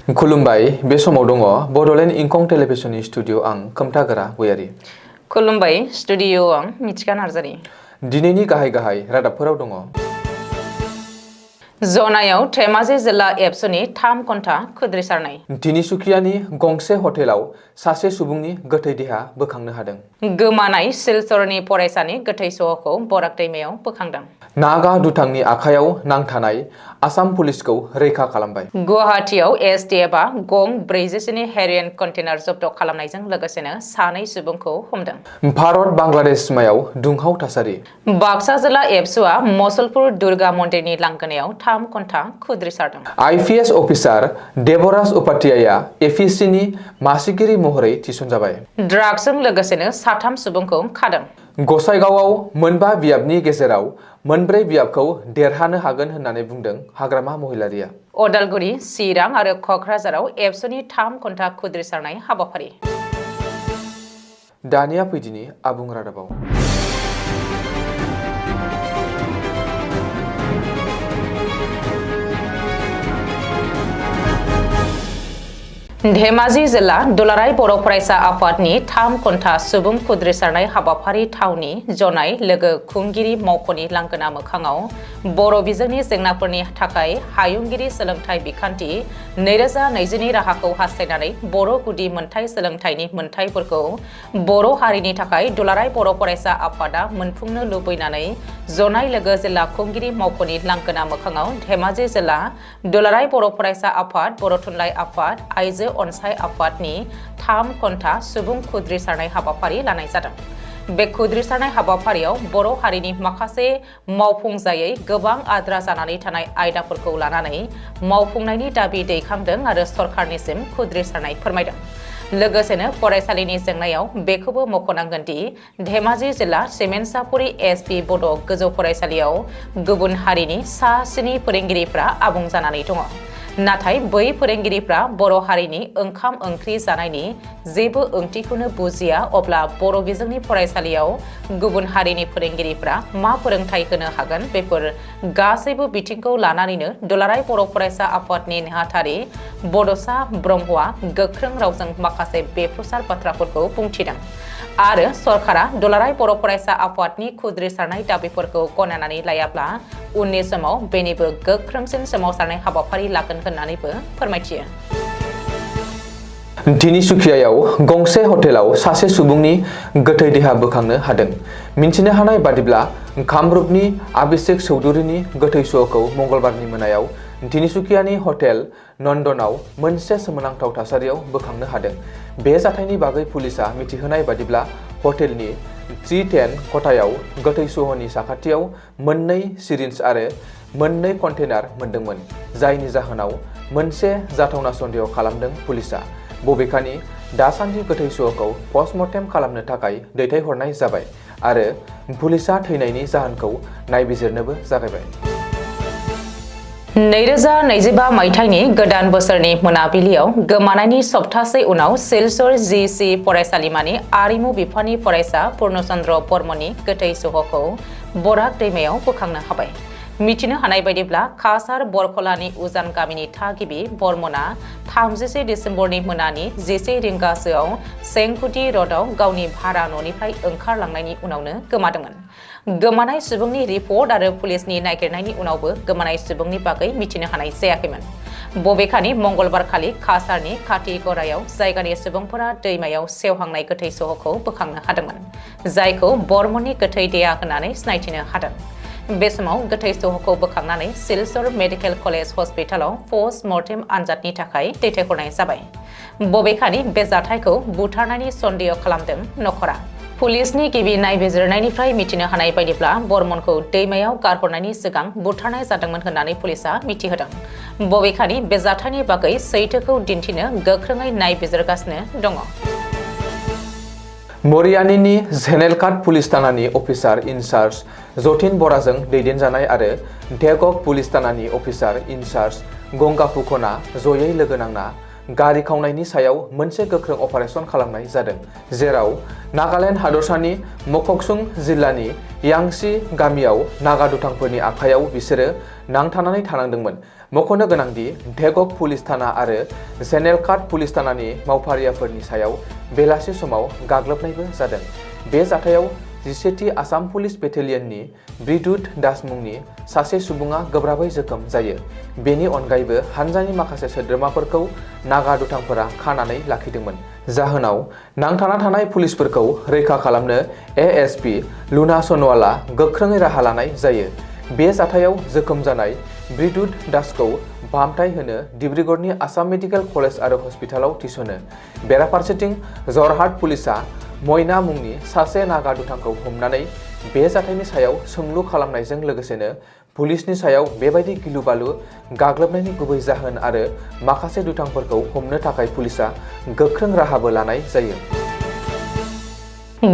खुलुमबाय बे समाव दङ बडोलेण्ड इंखं टेलिभिजननि स्टुडिअ आं खोमथागोरा गयारि। खुलुमबाय स्टुडिअ आं मिथिका नार्जारि। दिनैनि गाहाय रादाबफोराव दङ। जनायाव धेमाजि जिल्ला एबसुनि 3 घन्टा खुद्रिसारनाय। तिनिसुकियानि गंसे हटेलाव सासे सुबुंनि गोथै देहा बोखांनो हादों। गोमानाय सिलचरनि फरायसानि गोथै सहखौ बराक दैमायाव बोखांदों। नागा दुथांनि आखायाव नांथानाय आसाम पुलिसखौ रैखा खालामबाय। गुवाहाटीआव एसटिएफआ गं 40नि हेर'इन कन्टेनार जब्द खालामनायजों लोगोसेनो सानै सुबुंखौ हमदों। भारत बांलादेश सिमायाव दुंहाव थासारि। बाक्सा जिल्ला एबसुआ मसलपुर दुर्गा मन्दिरनि लांगोनायाव 3 घन्टा खुद्रिसारदों। आइपिएस अफिसार देबराज उपाध्याया एपिसिनि मासिगिरि महरै थिसनजाबाय। ड्राग्सजों लोगोसेनो 3 सुबुंखौ खादों। गसाइगावआव मोनबा बियाबनि गेजेराव मोनब्रै बियाबखौ देरहानो हागोन होननानै बुंदों हाग्रामा महिलारिया। अदालगुरि, चिरां आरो कक्राझाराव एबसुनि 3 घन्टा खुद्रिसारनाय हाबाफारि। दानिया फैदिनि आबुं रादाबाव। धेमाजि जिल्ला दुलाराय बर' फरायसा आफादनि 3 घन्टा सुबुं खुद्रिसारनाय हाबाफारि थावनि जनाय लोगो खुंगिरि मावख'नि लांगोना मोखाङाव बर' बिजोंनि जेंनाफोरनि थाखाय हायुंगिरि सोलोंथाइ बिखान्थि 2020नि राहाखौ हास्थायनानै बर' गुदि मोनथाइ सोलोंथाइनि मोनथाइफोरखौ बर' हारिनि थाखाय दुलाराय बर' फरायसा आफादा मोनफुंनो लुबैनानै जनाय लोगो जिल्ला खुंगिरि मावख'नि लांगोना मोखाङाव धेमाजि जिल्ला दुलाराय बर' फरायसा आफाद, बर' थुनलाइ आफाद, आइजो अनसाय आफादनि 3 घन्टा सुबुं खुद्रिसारनाय हाबाफारि लानाय जादों। बे खुद्रिसारनाय हाबाफारियाव बर' हारिनि माखासे मावफुंजायै गोबां आद्रा जानानै थानाय आयदाफोरखौ लानानै मावफुंनायनि दाबि दैखांदों आरो सरकारनिसिम खुद्रिसारनाय फोरमायदों। लोगोसेनो फरायसालिनि जेंनायाव बेखौबो मख'नांगोन दि धेमाजि जिल्ला सिमेन्सापुरि एसपि बड' गोजौ फरायसालियाव गुबुन हारिनि सा 7 फोरोंगिरिफ्रा आबुं जानानै दङ। नाथाय बै फोरोंगिरिफ्रा बर' हारिनि ओंखाम ओंख्रि जानायनि जेबो ओंथिखौनो बुजिया, अब्ला बर' बिजोंनि फरायसालियाव गुबुन हारिनि फोरोंगिरिफ्रा मा फोरोंथाइ होनो हागोन? बेफोर गासैबो बिथिंखौ लानानैनो दुलाराय बर' फरायसा आफादनि नेहाथारि बड'सा ब्रह्मआ गोख्रों रावजों माखासे बेफ्रुसार बाथ्राफोरखौ बुंथिदों आरो सरकारा दुलाराय बर' फरायसा आफादनि खुद्रिसारनाय दाबिफोरखौ गनायनानै लायाब्ला उननि समाव बेनिबो गोख्रोंसिन सोमावसारनाय हाबाफारि लागोन होननानैबो फोरमायथियो। तिनिसुकियायाव गंसे हटेलाव सासे सुबुंनि गोथै देहा बोखांनो हादों। मिन्थिनो हानाय बादिब्ला कामरुपनि अभिषेक चौधुरीनि गोथै सहखौ मंगलबारनि मोनायाव तिनिसुकियानि हटेल नन्दनआव मोनसे सोमोनांथाव थासारियाव बोखांनो हादों। बे जाथायनि बागै पुलिसआ मिथिहोनाय बादिब्ला हटेलनि 310 खथायाव गोथै सहनि साखाथियाव मोननै सिरिन्ज आरो मोननै कन्टेनार मोनदोंमोन, जायनि जाहोनाव मोनसे जाथावना सन्देह खालामदों पुलिसआ। बबेखानि दासान्दि गोथै सहखौ पस्टमर्टेम खालामनो थाखाय दैथायहरनाय जाबाय आरो पुलिसआ थैनायनि जाहोनखौ नायबिजिरनोबो जागायबाय। 2025 मायथाइनि गोदान बोसोरनि मोनाबिलियाव गोमानायनि सप्तासे उनाव सिलचर जिसि फरायसालिमानि आरिमु बिफाननि फरायसा पुर्णचन्द्र बर्मननि गोथै सहखौ बराक दैमायाव बोखांनो हाबाय। मिथिनो हानाय बायदिब्ला काछार बरखलानि उजान गामिनि थागिबि बर्मनआ 31 डिसेम्बरनि मोनानि 11 रिंगासोआव सेंकुटि रडआव गावनि भारा न'निफ्राय ओंखारलांनायनि उनावनो गोमादोंमोन। गोमानाय सुबुंनि रिपर्ट आरो पुलिसनि नागिरनायनि उनावबो गोमानाय सुबुंनि बागै मिथिनो हानाय जायाखैमोन। बबेखानि मंगलबारखालि काछारनि खाथिगरायाव जायगानि सुबुंफोरा दैमायाव सेवहांनाय गोथै सहखौ बोखांनो हादोंमोन, जायखौ बर्मननि गोथै देहा होननानै सिनायथिनो हादों। बे समाव गोथै सहखौ बोखांनानै सिलचर मेडिकेल कलेज हस्पिटालाव पस्ट मर्टेम आनजादनि थाखाय दैथायहरनाय जाबाय। बबेखानि बे जाथायखौ बुथारनायनि सन्देह खालामदों नखरा। पुलिसनि गिबि नायबिजिरनायनिफ्राय मिथिनो हानाय बायदिब्ला बर्मनखौ दैमायाव गारहरनायनि सिगां बुथारनाय जादोंमोन होननानै पुलिसआ मिथिहोदों। बबेखानि बे जाथायनि बागै सैथोखौ दिन्थिनो गोख्रोङै नायबिजिरगासिनो दङ। मरियानीनि झेनेलकाट पुलिस थानानि अफिसार इनचार्ज जतिन बराजों दैदेनजानाय आरो ढेकक पुलिस थानानि अफिसार इनचार्ज गंगा फुकनआ जयै लोगो नांना गारि खावनायनि सायाव मोनसे गोख्रों अपारेशन खालामनाय जादों, जेराव नागालैंड हादरसानि मककचुं जिल्लानि यांसी गामियाव नागा दुथांफोरनि आखायाव बिसोरो नांथानानै थानांदोंमोन। मख'नो गोनांदि धेगक पुलिस थाना आरो जेनेलकाट पुलिस थानानि मावफारियाफोरनि सायाव बेलासि समाव गाग्लोबनायबो जादों। बे जाथायाव 11थि आसाम पुलिस बेटेलियननि बिद्युत दास मुंनि सासे सुबुङा गोब्राबै जोखोम जायो। बेनि अनगायैबो हान्जानि माखासे सोद्रोमाफोरखौ नागा दुथांफोरा खानानै लाखिदोंमोन। जाहोनाव नांथाना थानाय पुलिसफोरखौ रैखा खालामनो एएसपि लुना सनवालआ गोख्रोङै राहा लानाय जायो। बे जाथायाव जोखोम जानाय बिद्युत दासखौ फाहामथाय होनो डिब्रुगड़नि आसाम मेडिकेल कलेज आरो हस्पिटालाव थिसनो। बेराफारसेथिं जरहाट पुलिसआ मयना मुंनि सासे नागा दुथांखौ हमनानै बे जाथायनि सायाव सोंलु खालामनायजों लोगोसेनो पुलिसनि सायाव बेबायदि गिलु-बालु गाग्लोबनायनि गुबै जाहोन आरो माखासे दुथांफोरखौ हमनो थाखाय पुलिसआ गोख्रों राहाबो लानाय जायो।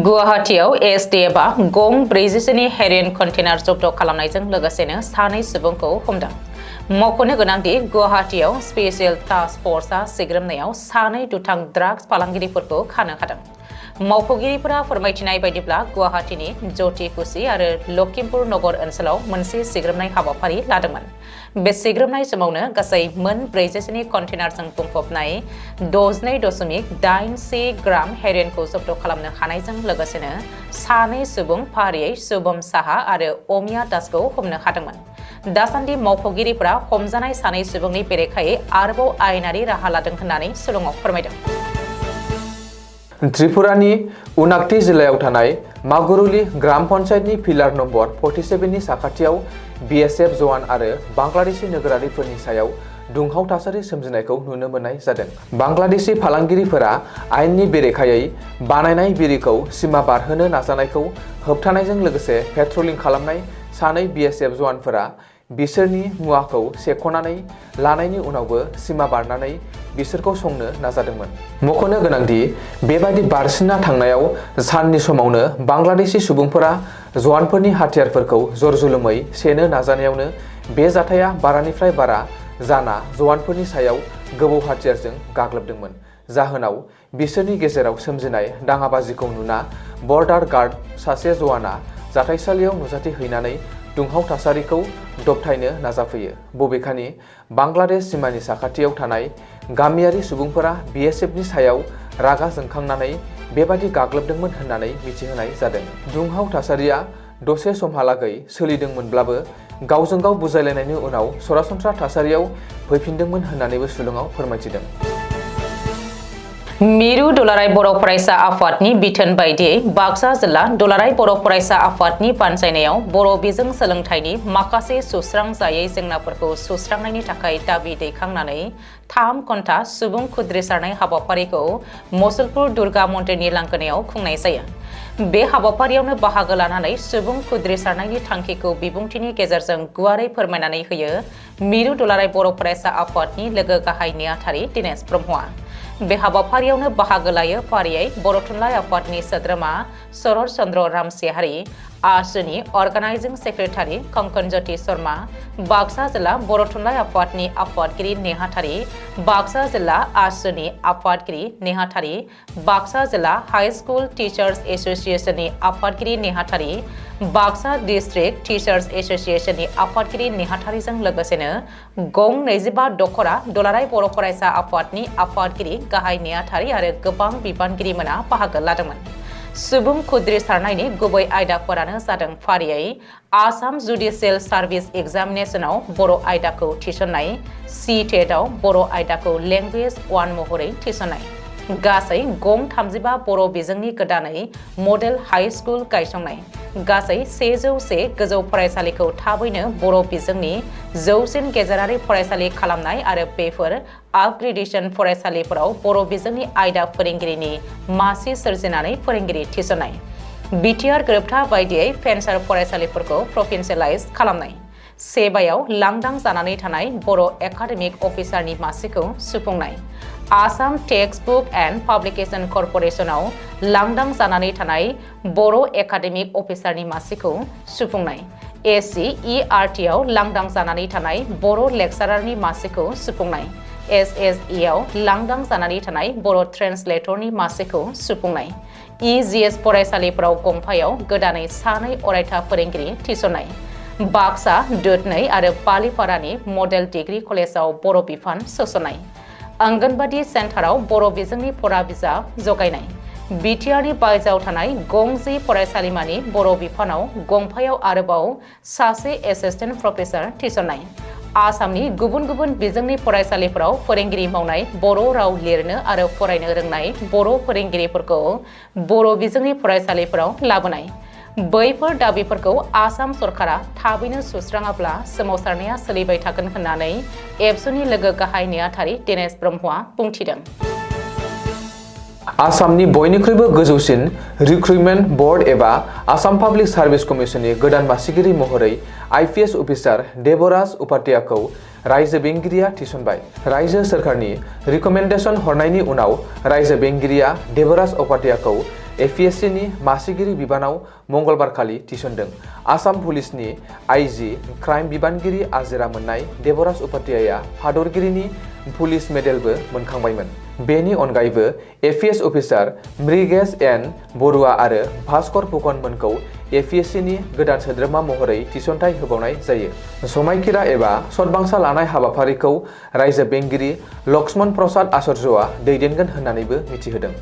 गुवाहाटीआव एसटिएफआ गं 40सोनि हेर'इन कन्टेनार जब्द खालामनायजों लोगोसेनो सानै सुबुंखौ हमदों। मख'नो गोनांदि गुवाहाटीआव स्पेशल टास्क फर्सआ सिग्रोमनायाव सानै दुथां ड्राग्स फालांगिरिफोरखौ खानो हादों। मावख'गिरिफोरा फोरमायथिनाय बायदिब्ला गुवाहाटीनि ज्योतिकुसि आरो लखिमपुर नगर ओनसोलाव मोनसे सिग्रोमनाय हाबाफारि लादोंमोन। बे सिग्रोमनाय समावनो गासै मोन 40सोनि कन्टेनारजों बुंफबनाय 62.86 ग्राम हेर'इनखौ जब्द खालामनो हानायजों लोगोसेनो सानै सुबुं फारियै शुभम साहा आरो अमिया दासखौ हमनो हादोंमोन। दासान्दि मावख'गिरिफोरा हमजानाय सानै सुबुंनि बेरेखायै आरोबाव आयेनारि राहा लादों होननानै शिलंआव फोरमायदों। त्रिपुरानि उनाकटी जिल्लायाव थानाय मागुरुली ग्राम पन्चायतनि पिलार नम्बर 47नि साखाथियाव बिएसएफ जवान आरो बांलादेशी नोगोरारिफोरनि सायाव दुंहाव थासारि सोमजिनायखौ नुनो मोननाय जादों। बांलादेशी फालांगिरिफोरा आयेननि बेरेखायै बानायनाय बिरिखौ सिमा बारहोनो नाजानायखौ होबथानायजों लोगोसे पेट्रलिं खालामनाय सानै बिएसएफ जवानफोरा बिसोरनि मुवाखौ सेख'नानै लानायनि उनावबो सिमा बारनानै बिसोरखौ संनो नाजादोंमोन। मख'नो गोनांदि बेबादि बारसिनना थांनायाव साननि समावनो बांलादेशी सुबुंफोरा जवानफोरनि हाथियारफोरखौ जरजुलुमै सेनो नाजानायावनो बे जाथाया बारानिफ्राय बारा जाना जवानफोरनि सायाव गोबौ हाथियारजों गाग्लोबदोंमोन। जाहोनाव बिसोरनि गेजेराव सोमजिनाय दाङाबाजिखौ नुना बर्डार गार्ड सासे जवाना जाथायसालियाव नुजाथि हैनानै दुंहाव थासारिखौ दबथायनो नाजाफैयो। बबेखानि बांलादेश सिमानि साखाथियाव थानाय गामियारि सुबुंफोरा बिएसएफनि सायाव रागा जोंखांनानै बेबादि गाग्लोबदोंमोन होननानै मिथिहोनाय जादों। दुंहाव थासारिया दसे समहालागै सोलिदोंमोनब्लाबो गावजों गाव बुजायलायनायनि उनाव सरासनस्रा थासारियाव फैफिनदोंमोन होननानैबो शिलंआव फोरमायथिदों। मिरु दुलाराय बर' फरायसा आफादनि बिथोन बायदियै बाक्सा जिल्ला दुलाराय बर' फरायसा आफादनि बानजायनायाव बर' बिजों सोलोंथाइनि माखासे सुस्रांजायै जेंनाफोरखौ सुस्रांनायनि थाखाय दाबि दैखांनानै 3 घन्टा सुबुं खुद्रिसारनाय हाबाफारिखौ मुसलपुर दुर्गा मन्दिरनि लांगोनायाव खुंनाय जायो। बे हाबाफारियावनो बाहागो लानानै सुबुं खुद्रिसारनायनि थांखिखौ बिबुंथिनि गेजेरजों गुवारै फोरमायनानै होयो मिरु दुलाराय बर' फरायसा आफादनि लोगो गाहाय नेहाथारि दिनेश ब्रह्मआ। बे हाबाफारियावनो बाहागो लायो फारियै बर' थुनलाइ आफादनि सोद्रोमा शरद चन्द्र रामसिहारि, आसुनि अर्गानाइजिं सेक्रेटारि कंकन ज्योति शर्मा, बाक्सा जिल्ला बर' थुनलाइ आफादनि आफादगिरि नेहाथारि, बाक्सा जिल्ला आसुनि आफादगिरि नेहाथारि, बाक्सा जिल्ला हाई स्कुल टीचार्स एसोसिएशननि आफादगिरि नेहाथारि, बाक्सा डिस्ट्रिक्ट टीचार्स एसोसिएशननि आफादगिरि नेहाथारिजों लोगोसेनो गं 25 दखरा दुलाराय बर' फरायसा आफादनि आफादगिरि गाहाय नेहाथारि आरो गोबां बिबानगिरिमोना बाहागो लादोंमोन। सुबुं खुद्रिसारनायनि गुबै आयदाफोरानो जादों फारियै आसाम जुडिशियेल सार्भिस एग्जामिनेशनाव बर' आयदाखौ थिसननाय, सीटेटआव बर' आयदाखौ लेंगुवेज 1 महरै थिसननाय, गासै गं 35 बर' बिजोंनि गोदानै मडेल हाई स्कुल गायसंनाय, गासै 101 गोजौ फरायसालिखौ थाबैनो बर' बिजोंनि जौसिन गेजेरारि फरायसालि खालामनाय आरो बेफोर आपग्रेडेशन फरायसालिफोराव बर' बिजोंनि आयदा फोरोंगिरिनि मासि सोरजिनानै फोरोंगिरि थिसननाय, बिटिआर गोरोबथा बायदियै फेन्सार फरायसालिफोरखौ प्रभिन्सियेलाइज खालामनाय, सेबायाव लांदां जानानै थानाय बर' एकाडेमिक अफिसारनि मासिखौ सुफुंनाय, Assam text book and publication कर्परेसनाव लांदां जानानै थानाय बर' एकाडेमिक अफिसारनि मासिखौ सुफुंनाय, SCERT-आव लांदां जानानै थानाय बर' लेक्सारारनि मासिखौ सुफुंनाय, SSE-आव लांदां जानानै थानाय बर' ट्रेन्सलेटरनि मासिखौ सुफुंनाय, EGS फरायसालिफोराव गंफायाव गोदानै सानै अरायथा फोरोंगिरि थिसननाय, बाक्सा, दुधनै आरो बालिपारानि मडेल डिग्री कलेजाव बर' बिफान सोसननाय, आंगनबादि सेन्टाराव बर' बिजोंनि फरा बिजाब जगायनाय, बिटिआरनि बायजोआव थानाय गंसे फरायसालिमानि बर' बिफानाव गंफायाव आरोबाव सासे एसिस्टेन्ट प्रफेसार थिसननाय, आसामनि गुबुन गुबुन बिजोंनि फरायसालिफोराव फोरोंगिरि मावनाय बर' राव लिरनो आरो फरायनो रोंनाय बर' फोरोंगिरिफोरखौ बर' बिजोंनि फरायसालिफोराव लाबोनाय, बैफोर दाबिफोरखौ आसाम सरकारा थाबैनो सुस्राङाब्ला सोमावसारनाया सोलिबाय थागोन होननानै एबसुनि लोगो गाहाय नेहाथारि दिनेश ब्रह्मआ बुंथिदों। आसामनि बयनिख्रुइबो गोजौसिन रिक्रुटमेन्ट बर्ड एबा आसाम पाब्लिक सार्भिस कमिसननि गोदान मासिगिरि महरै आइपिएस अफिसार देबराज उपाध्यायखौ रायजो बेंगिरिया थिसनबाय। रायजो सोरखारनि रिकमेन्डेसन हरनायनि उनाव रायजो बेंगिरिया देबराज उपाध्यायखौ एपिएससिनि मासिगिरि बिबानाव मंगलबारखालि थिसनदों। आसाम पुलिसनि आइजि क्राइम बिबानगिरि आजिरा मोननाय देबराज उपाध्यायआ हादरगिरिनि पुलिस मेडेलबो मोनखांबायमोन। बेनि अनगायैबो APS officer Mrigesh N Baruah आरो भास्कर फुकनमोनखौ एपिएससिनि गोदान सोद्रोमा महरै थिसनथाइ होबावनाय जायो। समायखिरा एबा सतबांसा लानाय हाबाफारिखौ रायजो बेंगिरि लक्ष्मण प्रसाद आचार्यआ दैदेनगोन होननानैबो मिथिहोदों।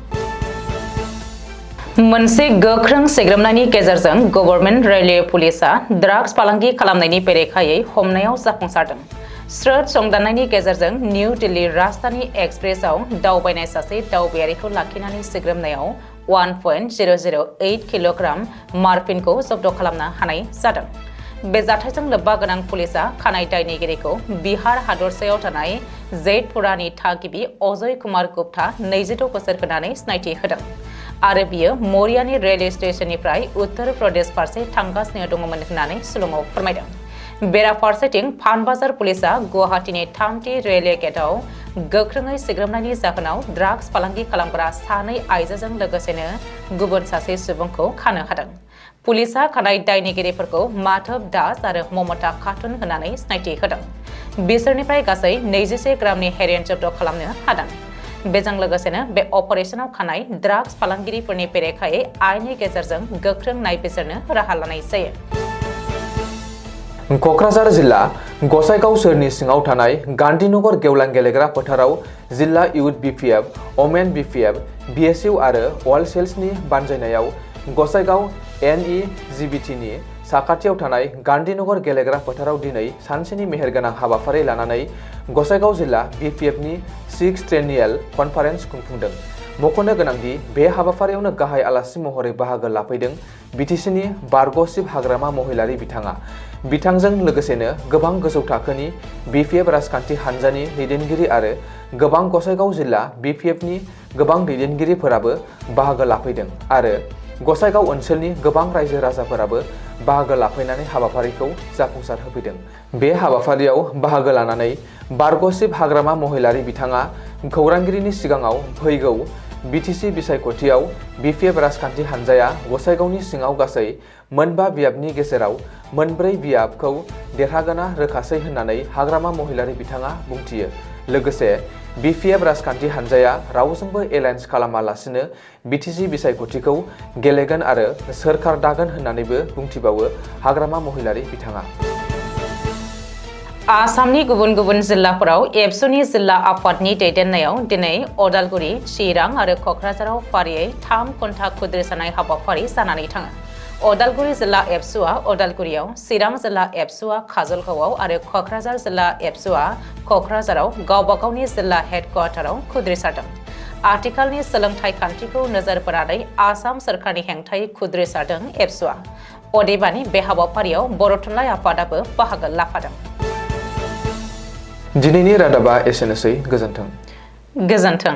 मोनसे गोख्रों सिग्रोमनायनि गेजेरजों गभर्नमेन्ट रेलवे पुलिसआ ड्राग्स फालांगि खालामनायनि बेरेखायै हमनायाव जाफुंसारदों। स्रोद संदाननायनि गेजेरजों निउ दिल्ली राजधानी एक्सप्रेसआव दावबायनाय सासे दावबायारिखौ लाखिनानै सिग्रोमनायाव 1.008 किल'ग्राम मार्फिनखौ जब्द खालामनो हानाय जादों। बे जाथायजों लोब्बा गोनां पुलिसआ खानाय दायनिगिरिखौ बिहार हादरसायाव थानाय जैतपुरानि थागिबि अजय कुमार गुप्ता 22 बोसोर होनानै सिनायथि होदों आरो बियो मरियानि रेलवे स्टेशननिफ्राय उत्तर प्रदेश फारसे थांगासिनो दङमोन होननानै सुलुङाव फोरमायदों। बेराफारसेथिं पानबाजार पुलिसआ गुवाहाटीनि 3थि रेलवे गेटआव गोख्रोङै सिग्रोमनायनि जाहोनाव ड्राग्स फालांगि खालामग्रा सानै आइजोजों लोगोसेनो गुबुन सासे सुबुंखौ खानो हादों। पुलिसआ खानाय दायनिगिरिफोरखौ माधव दास आरो ममता खातुन होननानै सिनायथि होदों। बिसोरनिफ्राय गासै 21 ग्रामनि हेर'इन जब्द खालामनो हादों। बेजों लोगोसेनो बे अपारेशनाव खानाय ड्राग्स फालांगिरिफोरनि बेरेखायै आयेननि गेजेरजों गोख्रों नायबिजिरनो राहा लानाय जायो। क'क्राझार जिल्ला गसाइगाव सोहोरनि सिङाव थानाय गान्धीनगर गेवलां गेलेग्रा फोथाराव जिल्ला इउथ बिपिएफ, अमेन बिपिएफ, बिएसइउ आरो अल सेल्सनि बानजायनायाव गसाइगाव एनइजिबिटिनि साखाथियाव थानाय गान्धीनगर गेलेग्रा फोथाराव दिनै सानसेनि मेहेरगोनां हाबाफारि लानानै गसाइगाव जिल्ला बिपिएफनि 6th एनुवेल कनफारेन्स खुंफुंदों। मख'नो गोनांदि बे हाबाफारियावनो गाहाय आलासि महरै बाहागो लाफैदों बिटिसिनि बारग'सिब हाग्रामा महिलारि बिथाङा। बिथांजों लोगोसेनो गोबां गोजौ थाखोनि बिपिएफ राजखान्थि हान्जानि दैदेनगिरि आरो गोबां गसाइगाव जिल्ला बिपिएफनि गोबां दैदेनगिरिफोराबो बाहागो लाफैदों आरो गसाइगाव ओनसोलनि गोबां रायजो राजाफोराबो बाहागो लाफैनानै हाबाफारिखौ जाफुंसार होफैदों। बे हाबाफारियाव बाहागो लानानै बारग'सिब हाग्रामा महिलारि बिथाङा खौरांगिरिनि सिगाङाव फैगौ बिटिसि बिसायख'थियाव बिपिएफ राजखान्थि हान्जाया गसाइगावनि सिङाव गासै 4 बियाबनि गेजेराव 4 बियाबखौ देरहागोना रोखासै होननानै हाग्रामा महिलारि बिथाङा बुंथियो। लोगोसे बिपिएफ राजखान्थि हान्जाया रावजोंबो एलायन्स खालामालासिनो बिटिसि बिसायख'थिखौ गेलेगोन आरो सोरखार दागोन होननानैबो बुंथिबावो हाग्रामा महिलारि बिथाङा। आसामनि गुबुन गुबुन जिल्लाफोराव एबसुनि जिल्ला आफादनि दैदेननायाव दिनै अदालगुरि, चिरां आरो क'क्राझाराव फारियै 3 घन्टा खुद्रिसानाय हाबाफारि जानानै थाङो। अदालगुरि जिल्ला एबसुआ अदालगुरियाव, चिरां जिल्ला एबसुआ काजलगावआव आरो क'क्राझार जिल्ला एबसुआ क'क्राझाराव गावबा गावनि जिल्ला हेडक्वार्टाराव खुद्रिसारदों। आथिखालनि सोलोंथाइ खान्थिखौ नोजोर बोनानै आसाम सोरखारनि हेंथायै खुद्रिसारदों एबसुआ। अदेबानि बे हाबाफारियाव बर' थुनलाइ आफादाबो बाहागो लाफादों। दिनैनि रादाबा एसेनोसै। गोजोन्थों। गोजोन्थों।